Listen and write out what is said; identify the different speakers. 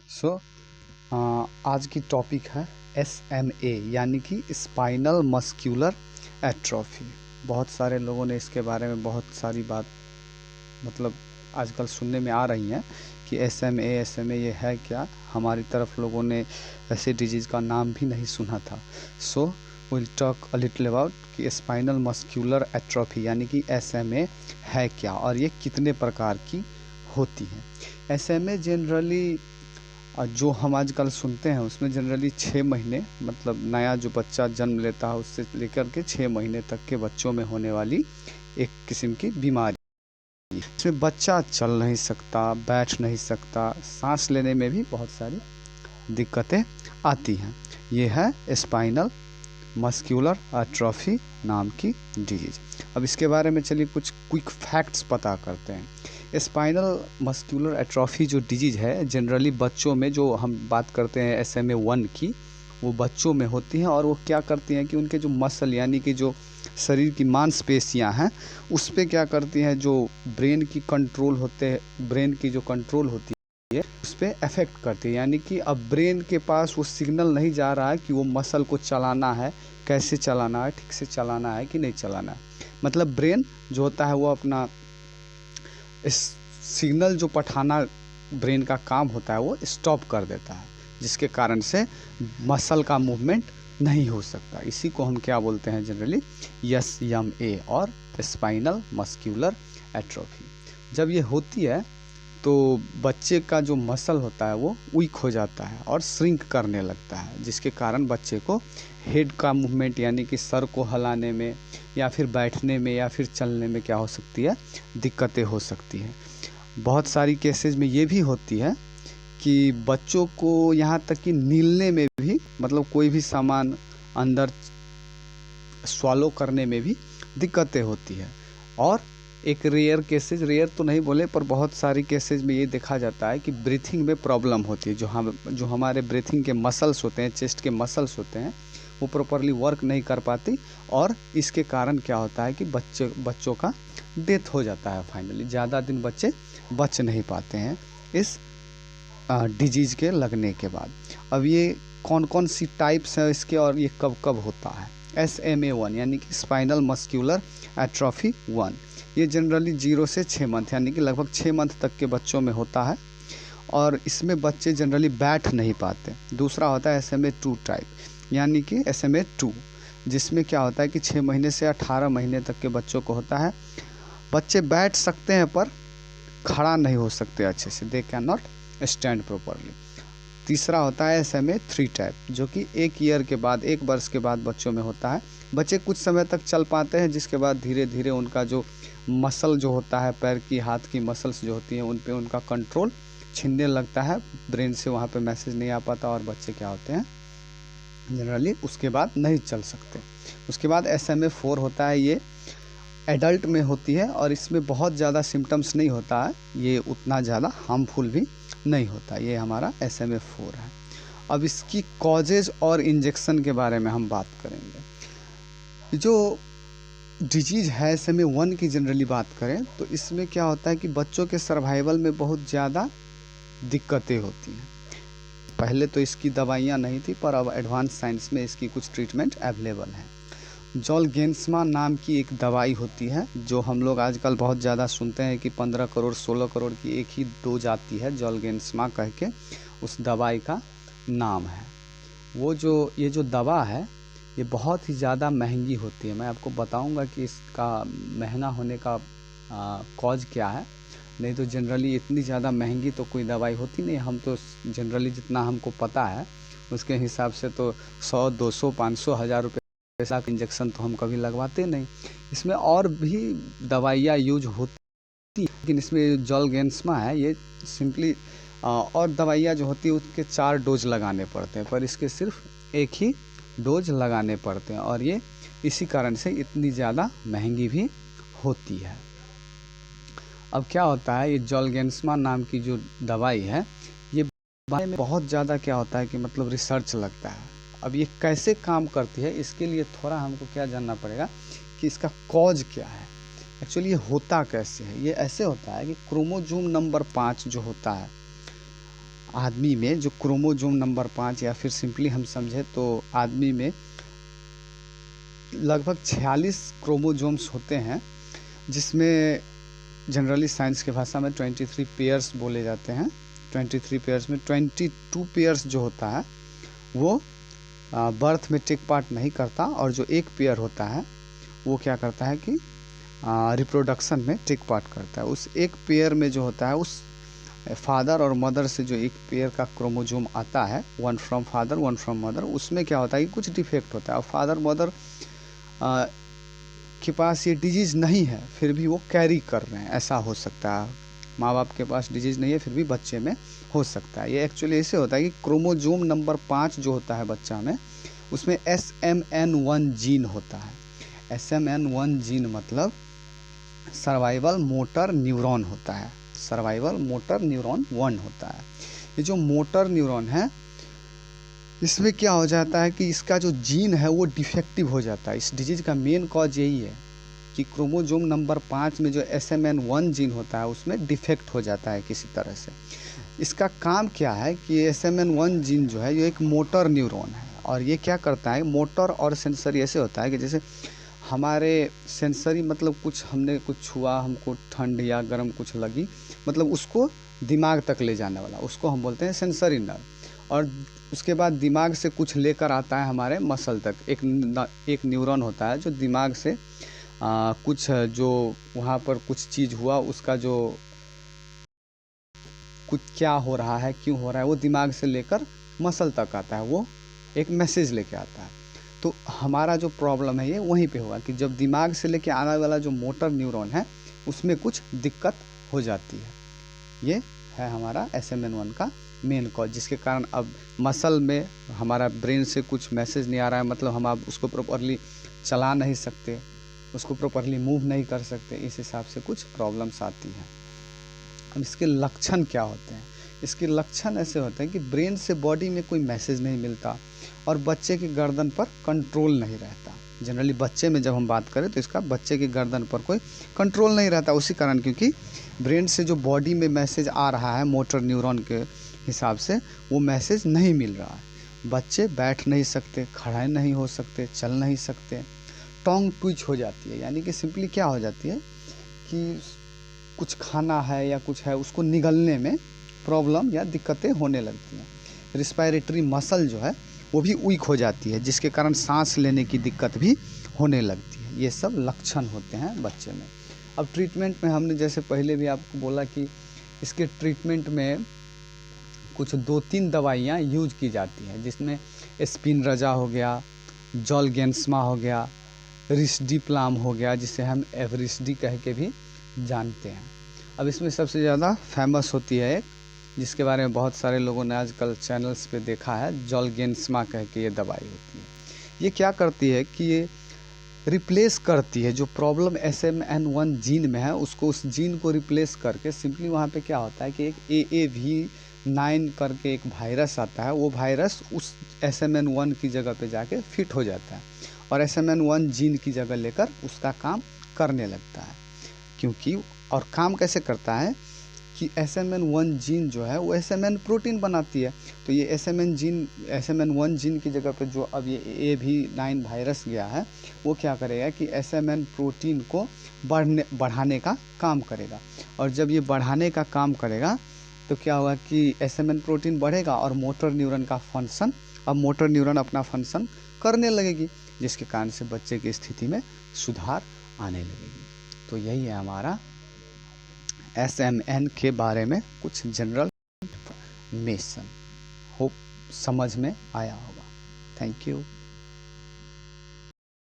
Speaker 1: सो आज की टॉपिक है SMA यानी कि स्पाइनल मस्क्यूलर एट्रोफी। बहुत सारे लोगों ने इसके बारे में बहुत सारी बात आजकल सुनने में आ रही हैं कि SMA ये है क्या। हमारी तरफ लोगों ने ऐसे डिजीज़ का नाम भी नहीं सुना था। So will talk a little about कि स्पाइनल मस्क्यूलर एट्रोफी यानी कि SMA है क्या और ये कितने प्रकार की होती है। SMA जनरली जो हम आजकल सुनते हैं उसमें जनरली 6 महीने नया जो बच्चा जन्म लेता है उससे लेकर के 6 महीने तक के बच्चों में होने वाली एक किस्म की बीमारी। इसमें बच्चा चल नहीं सकता, बैठ नहीं सकता, सांस लेने में भी बहुत सारी दिक्कतें आती हैं। ये है स्पाइनल मस्क्यूलर एट्रोफी नाम की डिजीज़। अब इसके बारे में चलिए कुछ क्विक फैक्ट्स पता करते हैं। स्पाइनल मस्क्यूलर एट्रोफी जो डिजीज़ है जनरली बच्चों में, जो हम बात करते हैं SMA 1 की, वो बच्चों में होती हैं और वो क्या करती हैं कि उनके जो मसल यानी कि जो शरीर की मांसपेशियां हैं उस पर क्या करती हैं, जो ब्रेन की कंट्रोल होते हैं, ब्रेन की जो कंट्रोल होती है उस पर अफेक्ट करती है। यानी कि अब ब्रेन के पास वो सिग्नल नहीं जा रहा है कि वो मसल को चलाना है, कैसे चलाना है, ठीक से चलाना है कि नहीं चलाना है। ब्रेन जो होता है वो अपना इस सिग्नल जो पठाना ब्रेन का काम होता है वो स्टॉप कर देता है, जिसके कारण से मसल का मूवमेंट नहीं हो सकता। इसी को हम क्या बोलते हैं जनरली, SMA और स्पाइनल मस्क्यूलर एट्रोफी। जब ये होती है तो बच्चे का जो मसल होता है वो वीक हो जाता है और श्रिंक करने लगता है, जिसके कारण बच्चे को हेड का मूवमेंट यानी कि सर को हिलाने में या फिर बैठने में या फिर चलने में क्या हो सकती है, दिक्कतें हो सकती हैं। बहुत सारी केसेस में ये भी होती है कि बच्चों को यहाँ तक कि नीलने में भी, कोई भी सामान अंदर स्वालो करने में भी दिक्कतें होती है। और एक रेयर केसेज, रेयर तो नहीं बोले पर बहुत सारी केसेज में ये देखा जाता है कि ब्रीथिंग में प्रॉब्लम होती है। जो हमारे ब्रीथिंग के मसल्स होते हैं, चेस्ट के मसल्स होते हैं, वो प्रॉपरली वर्क नहीं कर पाती और इसके कारण क्या होता है कि बच्चों का डेथ हो जाता है। फाइनली ज़्यादा दिन बच्चे बच नहीं पाते हैं इस डिजीज़ के लगने के बाद। अब ये कौन कौन सी टाइप्स हैं इसके और ये कब कब होता है। SMA 1 यानी कि स्पाइनल मस्क्यूलर एट्रोफी 1, ये जनरली 0 से 6 मंथ यानी कि लगभग 6 मंथ तक के बच्चों में होता है और इसमें बच्चे जनरली बैठ नहीं पाते। दूसरा होता है SMA 2 टाइप यानी कि SMA 2, जिसमें क्या होता है कि 6 महीने से 18 महीने तक के बच्चों को होता है। बच्चे बैठ सकते हैं पर खड़ा नहीं हो सकते अच्छे से, they can not stand properly. तीसरा होता है SMA 3 टाइप, जो कि 1 ईयर के बाद, 1 वर्ष के बाद बच्चों में होता है। बच्चे कुछ समय तक चल पाते हैं, जिसके बाद धीरे धीरे उनका जो मसल जो होता है, पैर की, हाथ की मसल्स जो होती हैं, उन पे उनका कंट्रोल छिनने लगता है, ब्रेन से वहाँ पे मैसेज नहीं आ पाता और बच्चे क्या होते हैं जनरली उसके बाद नहीं चल सकते। उसके बाद SMA 4 होता है, ये एडल्ट में होती है और इसमें बहुत ज़्यादा सिम्टम्स नहीं होता है, ये उतना ज़्यादा हार्मफुल भी नहीं होता। ये हमारा SMA 4 है। अब इसकी कॉजेज और इंजेक्शन के बारे में हम बात करेंगे। जो डिजीज़ है SMA 1 की जनरली बात करें तो इसमें क्या होता है कि बच्चों के सर्वाइवल में बहुत ज़्यादा दिक्कतें होती हैं। पहले तो इसकी दवाइयाँ नहीं थी पर अब एडवांस साइंस में इसकी कुछ ट्रीटमेंट अवेलेबल है। जोलगेंस्मा नाम की एक दवाई होती है जो हम लोग आजकल बहुत ज़्यादा सुनते हैं कि 15 करोड़ 16 करोड़ की एक ही डोज आती है, जोलगेंस्मा कह के उस दवाई का नाम है। ये जो दवा है ये बहुत ही ज़्यादा महंगी होती है। मैं आपको बताऊंगा कि इसका महंगा होने का कॉज क्या है। नहीं तो जनरली इतनी ज़्यादा महंगी तो कोई दवाई होती नहीं। हम तो जनरली जितना हमको पता है उसके हिसाब से तो 100 200 500 1000 रुपये पैसा का इंजेक्शन तो हम कभी लगवाते नहीं। इसमें और भी दवाइयाँ यूज होती हैं, लेकिन इसमें जोलगेंस्मा है ये सिंपली और दवाइयाँ जो होती है उसके 4 डोज लगाने पड़ते हैं, पर इसके सिर्फ एक ही डोज लगाने पड़ते हैं और ये इसी कारण से इतनी ज़्यादा महंगी भी होती है। अब क्या होता है, ये जोलगेंस्मा नाम की जो दवाई है ये बारे में बहुत ज़्यादा क्या होता है कि रिसर्च लगता है। अब ये कैसे काम करती है इसके लिए थोड़ा हमको क्या जानना पड़ेगा कि इसका कॉज क्या है, एक्चुअली ये होता कैसे है। ये ऐसे होता है कि क्रोमोसोम नंबर 5 जो होता है आदमी में जो क्रोमोजोम नंबर 5 या फिर सिंपली हम समझे तो आदमी में लगभग 46 क्रोमोजोम्स होते हैं, जिसमें जनरली साइंस की भाषा में 23 पेयर्स बोले जाते हैं। 23 पेयर्स में 22 पेयर्स जो होता है वो बर्थ में टेक पार्ट नहीं करता, और जो एक पेयर होता है वो क्या करता है कि रिप्रोडक्शन में टेक पार्ट करता है। उस एक पेयर में जो होता है, उस फादर और मदर से जो एक पेयर का क्रोमोजोम आता है, one from father one from mother, उसमें क्या होता है कि कुछ डिफेक्ट होता है और फादर मदर के पास ये डिजीज़ नहीं है फिर भी वो कैरी कर रहे हैं, ऐसा हो सकता है। माँ बाप के पास डिजीज़ नहीं है फिर भी बच्चे में हो सकता है। ये एक्चुअली ऐसे होता है कि क्रोमोजोम नंबर 5 जो होता है बच्चा में, उसमें SMN1 जीन होता है। SMN1 जीन मतलब सर्वाइवल मोटर न्यूरॉन होता है। सर्वाइवल मोटर न्यूरॉन 1 होता है। ये जो मोटर न्यूरॉन है, इसमें क्या हो जाता है कि इसका जो जीन है वो डिफेक्टिव हो जाता है। इस डिजीज़ का मेन कॉज यही है कि क्रोमोजोम नंबर 5 में जो SMN1 जीन होता है उसमें डिफेक्ट हो जाता है किसी तरह से। इसका काम क्या है कि SMN1 जीन जो है ये एक मोटर न्यूरॉन है, और ये क्या करता है, मोटर और सेंसरी ऐसे होता है कि जैसे हमारे सेंसरी मतलब कुछ हमने कुछ छुआ, हमको ठंड या गर्म कुछ लगी, मतलब उसको दिमाग तक ले जाने वाला, उसको हम बोलते हैं सेंसरी नर्व। और उसके बाद दिमाग से कुछ लेकर आता है हमारे मसल तक। एक न्यूरॉन होता है जो दिमाग से कुछ जो वहाँ पर कुछ चीज़ हुआ, उसका जो कुछ क्या हो रहा है, क्यों हो रहा है, वो दिमाग से लेकर मसल तक आता है, वो एक मैसेज लेके आता है। तो हमारा जो प्रॉब्लम है ये वहीं पे होगा कि जब दिमाग से लेके आने वाला जो मोटर न्यूरॉन है उसमें कुछ दिक्कत हो जाती है। ये है हमारा SMN1 का मेन कॉज, जिसके कारण अब मसल में हमारा ब्रेन से कुछ मैसेज नहीं आ रहा है, मतलब हम अब उसको प्रॉपरली चला नहीं सकते, उसको प्रॉपरली मूव नहीं कर सकते। इस हिसाब से कुछ प्रॉब्लम्स आती हैं। अब इसके लक्षण क्या होते हैं? इसके लक्षण ऐसे होते हैं कि ब्रेन से बॉडी में कोई मैसेज नहीं मिलता और बच्चे की गर्दन पर कंट्रोल नहीं रहता। जनरली बच्चे में जब हम बात करें तो इसका बच्चे की गर्दन पर कोई कंट्रोल नहीं रहता, उसी कारण क्योंकि ब्रेन से जो बॉडी में मैसेज आ रहा है मोटर न्यूरॉन के हिसाब से वो मैसेज नहीं मिल रहा है। बच्चे बैठ नहीं सकते, खड़े नहीं हो सकते, चल नहीं सकते, टोंग ट्विच हो जाती है, यानी कि सिंपली क्या हो जाती है कि कुछ खाना है या कुछ है उसको निगलने में प्रॉब्लम या दिक्कतें होने लगती हैं। रिस्पायरेटरी मसल जो है वो भी वीक हो जाती है, जिसके कारण सांस लेने की दिक्कत भी होने लगती है। ये सब लक्षण होते हैं बच्चे में। अब ट्रीटमेंट में हमने जैसे पहले भी आपको बोला कि इसके ट्रीटमेंट में कुछ 2-3 दवाइयाँ यूज की जाती हैं, जिसमें स्पिनरजा हो गया, जॉलगेंस्मा हो गया, रिस्डिप्लाम हो गया, जिसे हम एवरिस्डी कह के भी जानते हैं। अब इसमें सबसे ज़्यादा फेमस होती है एक, जिसके बारे में बहुत सारे लोगों ने आजकल चैनल्स पे देखा है, जॉलगेंस्मा कह के ये दवाई होती है। ये क्या करती है कि ये रिप्लेस करती है जो प्रॉब्लम SMN1 जीन में है, उसको उस जीन को रिप्लेस करके सिंपली वहाँ पे क्या होता है कि एक AAV9 करके एक वायरस आता है, वो वायरस उस SMN1 की जगह पे जाके फिट हो जाता है और SMN1 जीन की जगह लेकर उसका काम करने लगता है। क्योंकि और काम कैसे करता है कि SMN1 जीन जो है वो SMN प्रोटीन बनाती है, तो ये SMN1 जीन की जगह पे जो अब ये AAV9 वायरस गया है वो क्या करेगा कि SMN प्रोटीन को बढ़ाने का काम करेगा, और जब ये बढ़ाने का काम करेगा तो क्या होगा कि SMN प्रोटीन बढ़ेगा और मोटर न्यूरॉन का फंक्शन, अब मोटर न्यूरॉन अपना फंक्शन करने लगेगी, जिसके कारण से बच्चे की स्थिति में सुधार आने लगेगी। तो यही है हमारा SMN के बारे में कुछ जनरल इन्फॉर्मेशन। होप समझ में आया होगा। Thank you.